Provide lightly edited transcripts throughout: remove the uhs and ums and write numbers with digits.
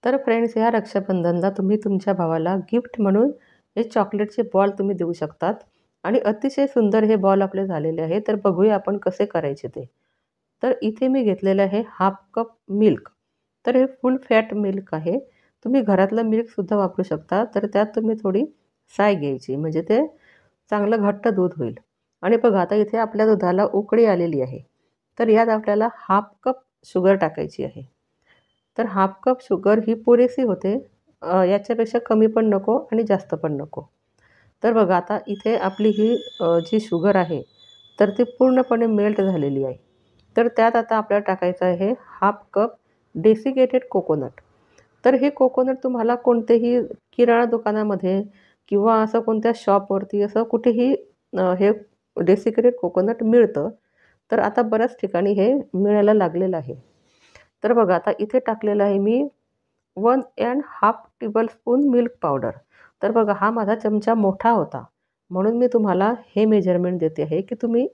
तर फ्रेंड्स, ह्या रक्षाबंधनला तुम्ही तुमच्या भावाला गिफ्ट म्हणून हे चॉकलेटचे बॉल तुम्ही देऊ शकतात आणि अतिशय सुंदर हे बॉल आपले झालेले आहे. तर बघूया आपण कसे करायचे ते. तर इथे मी घेतलेलं आहे हाफ कप मिल्क. तर हे फुल फॅट मिल्क आहे. तुम्ही घरातलं मिल्कसुद्धा वापरू शकता. तर त्यात तुम्ही थोडी साय घ्यायची, म्हणजे ते चांगलं घट्ट दूध होईल. आणि बघा आता इथे आपल्या दुधाला उकळी आलेली आहे. तर यात आपल्याला हाफ कप शुगर टाकायची आहे. तर हाफ कप शुगर ही पुरेशी होते. याच्यापेक्षा कमी पण नको आणि जास्त पण नको. तर बघा आता इथे आपली ही जी शुगर आहे, तर ती पूर्णपणे मेल्ट झालेली आहे. तर त्यात आता आपल्याला टाकायचं आहे हाफ कप डेसिकेटेड कोकोनट. तर हे कोकोनट तुम्हाला कोणतेही किराणा दुकानामध्ये किंवा असं कोणत्या शॉपवरती असं कुठेही हे डेसिकेटेड कोकोनट मिळतं. तर आता बऱ्याच ठिकाणी हे मिळायला लागलेलं आहे. तर बघा आता इथे टाकलेलं आहे मी 1½ टेबलस्पून मिल्क पावडर. तर बघा हा माझा चमचा मोठा होता, म्हणून मी तुम्हाला हे मेजरमेंट देते आहे की तुम्ही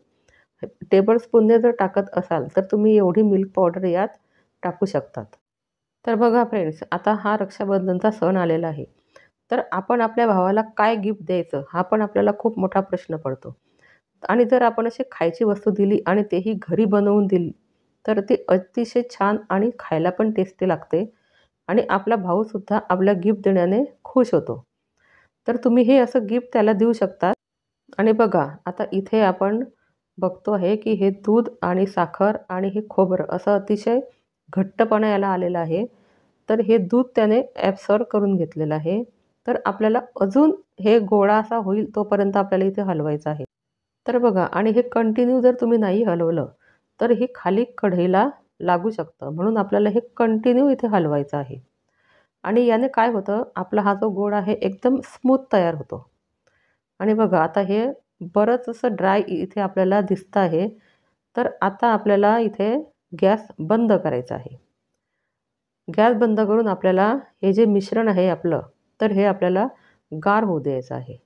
टेबलस्पूनने जर टाकत असाल तर तुम्ही एवढी मिल्क पावडर यात टाकू शकतात. तर बघा फ्रेंड्स, आता हा रक्षाबंधनचा सण आलेला आहे. तर आपण आपल्या भावाला काय गिफ्ट द्यायचं हा पण आपल्याला खूप मोठा प्रश्न पडतो. आणि जर आपण अशी खायची वस्तू दिली आणि तेही घरी बनवून दिली, तर ती अतिशय छान आणि खायला पण टेस्टी लागते आणि आपला भाऊसुद्धा आपल्या गिफ्ट देण्याने खुश होतो. तर तुम्ही हे असं गिफ्ट त्याला देऊ शकता. आणि बघा आता इथे आपण बघतो आहे की हे दूध आणि साखर आणि हे खोबरं असं अतिशय घट्टपणा याला आलेला आहे. तर हे दूध त्याने ॲब्सॉर्ब करून घेतलेलं आहे. तर आपल्याला अजून हे गोळा असा होईल तोपर्यंत आपल्याला इथे हलवायचं आहे. तर बघा आणि हे कंटिन्यू जर तुम्ही नाही हलवलं, तर हे खाली कढईला लागू शकतं. म्हणून आपल्याला हे कंटिन्यू इथे हलवायचं आहे. आणि याने काय होतं, आपला हा जो गोळा आहे एकदम स्मूथ तयार होतो. आणि बघा आता हे बरंच असं ड्राय इथे आपल्याला दिसतं आहे. तर आता आपल्याला इथे गॅस बंद करायचा आहे. गॅस बंद करून आपल्याला हे जे मिश्रण आहे आपलं, तर हे आपल्याला गार होऊ द्यायचं आहे.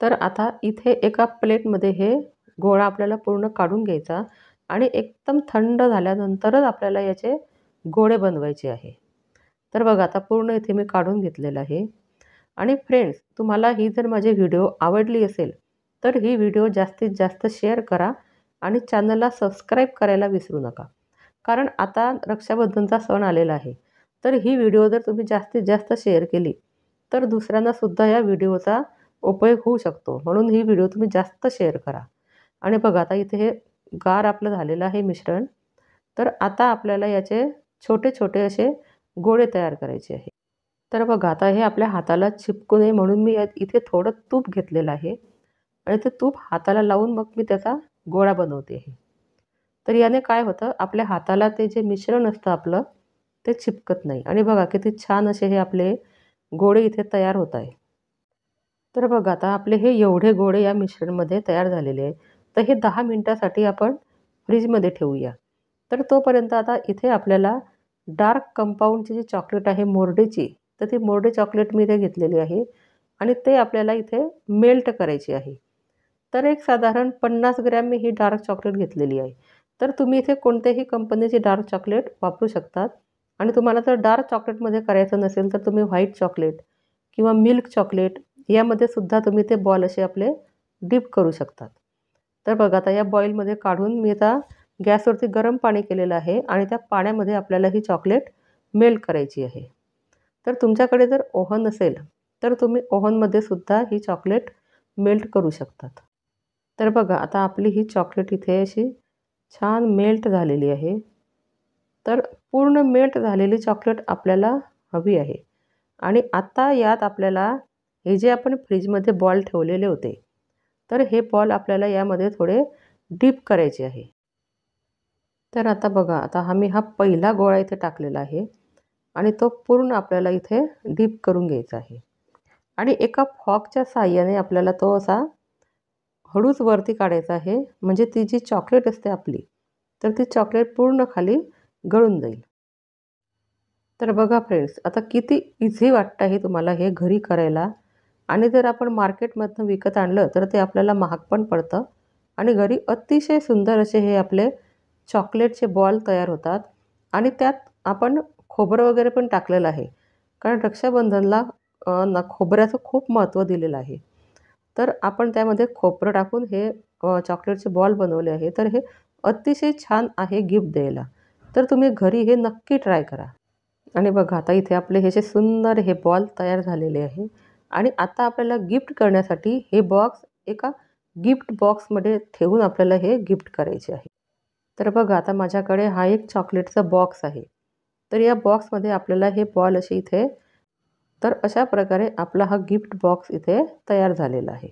तर आता इथे एका प्लेटमध्ये हे गोळा आपल्याला पूर्ण काढून घ्यायचा आणि एकदम थंड झाल्यानंतरच आपल्याला याचे गोळे बनवायचे आहे. तर बघा आता पूर्ण इथे मी काढून घेतलेलं आहे. आणि फ्रेंड्स, तुम्हाला ही जर माझी व्हिडिओ आवडली असेल, तर ही व्हिडिओ जास्तीत जास्त शेअर करा आणि चॅनलला सबस्क्राईब करायला विसरू नका. कारण आता रक्षाबंधनचा सण आलेला आहे. तर ही व्हिडिओ जर तुम्ही जास्तीत जास्त शेअर केली, तर दुसऱ्यांनासुद्धा या व्हिडिओचा उपयोग होऊ शकतो. म्हणून ही व्हिडिओ तुम्ही जास्त शेअर करा. आणि बघा आता इथे हे गार आपलं झालेलं आहे मिश्रण. तर आता आपल्याला याचे छोटे-छोटे असे गोळे तयार करायचे आहे. तर बघा आता हे आपल्या हाताला चिपकू नये म्हणून मी यात इथे थोडं तूप घेतलेलं आहे आणि ते तूप हाताला लावून मग मी त्याचा गोळा बनवते आहे. तर याने काय होतं, आपल्या हाताला ते जे मिश्रण असतं आपलं, ते चिपकत नाही. आणि बघा किती छान असे हे आपले गोळे इथे तयार होत आहे. तर बघा आता आपले हे एवढे गोळे या मिश्रणमध्ये तयार झालेले आहे. तर हे 10 मिनिटासाठी आपण फ्रीजमध्ये ठेवूया. तर तोपर्यंत आता इथे आपल्याला डार्क कंपाऊंडची जी चॉकलेट आहे मोर्डेची, तर ती मोर्डे चॉकलेट मी इथे घेतलेली आहे आणि ते आपल्याला इथे मेल्ट करायची आहे. तर एक साधारण 50 ग्रॅम मी ही डार्क चॉकलेट घेतलेली आहे. तर तुम्ही इथे कोणत्याही कंपनीची डार्क चॉकलेट वापरू शकतात. आणि तुम्हाला जर डार्क चॉकलेटमध्ये करायचं नसेल, तर तुम्ही व्हाईट चॉकलेट किंवा मिल्क चॉकलेट यामध्ये सुद्धा तुम्ही ते बॉल असे आपले डिप करू शकतात. तर बघा आता या बॉईलमध्ये काढून मी आता गॅसवरती गरम पाणी केलेलं आहे आणि त्या पाण्यामध्ये आपल्याला ही चॉकलेट मेल्ट करायची आहे. तर तुमच्याकडे जर ओव्हन असेल, तर तुम्ही ओव्हनमध्ये सुद्धा ही चॉकलेट मेल्ट करू शकतात. तर बघा आता आपली ही चॉकलेट इथे अशी छान मेल्ट झालेली आहे. तर पूर्ण मेल्ट झालेली चॉकलेट आपल्याला हवी आहे. आणि आता यात आपल्याला हे जे आपण फ्रीजमध्ये बॉल ठेवलेले होते, तर हे बॉल आपल्याला यामध्ये थोडे डीप करायचे आहे. तर आता बघा आता हा पहिला गोळा इथे टाकलेला आहे आणि तो पूर्ण आपल्याला इथे डीप करून घ्यायचा आहे. आणि एका फॉर्कच्या साहाय्याने आपल्याला तो असा हळूच वरती काढायचा आहे, म्हणजे ती जी चॉकलेट असते आपली, तर ती चॉकलेट पूर्ण खाली गळून जाईल. तर बघा फ्रेंड्स, आता किती इझी वाटतं आहे तुम्हाला हे घरी करायला. आणि जर आपण मार्केटमधनं विकत आणलं तर ते आपल्याला महाग पण पडतं. आणि घरी अतिशय सुंदर असे हे आपले चॉकलेटचे बॉल तयार होतात. आणि त्यात आपण खोबरं वगैरे पण टाकलेलं आहे. कारण रक्षाबंधनला खोबऱ्याचं खूप महत्त्व दिलेलं आहे. तर आपण त्यामध्ये खोबरं टाकून हे चॉकलेटचे बॉल बनवले आहे. तर हे अतिशय छान आहे गिफ्ट द्यायला. तर तुम्ही घरी हे नक्की ट्राय करा. आणि बघा आता इथे आपले हे जे सुंदर हे बॉल तयार झालेले आहे आणि आता आपल्याला गिफ्ट करण्यासाठी हे बॉक्स एका गिफ्ट बॉक्समध्ये ठेवून आपल्याला हे गिफ्ट करायचे आहे. तर बघा आता माझ्याकडे हा एक चॉकलेटचा बॉक्स आहे. तर या बॉक्समध्ये आपल्याला हे बॉल असे इथे तर अशा प्रकारे आपला हा गिफ्ट बॉक्स इथे तयार झालेला आहे.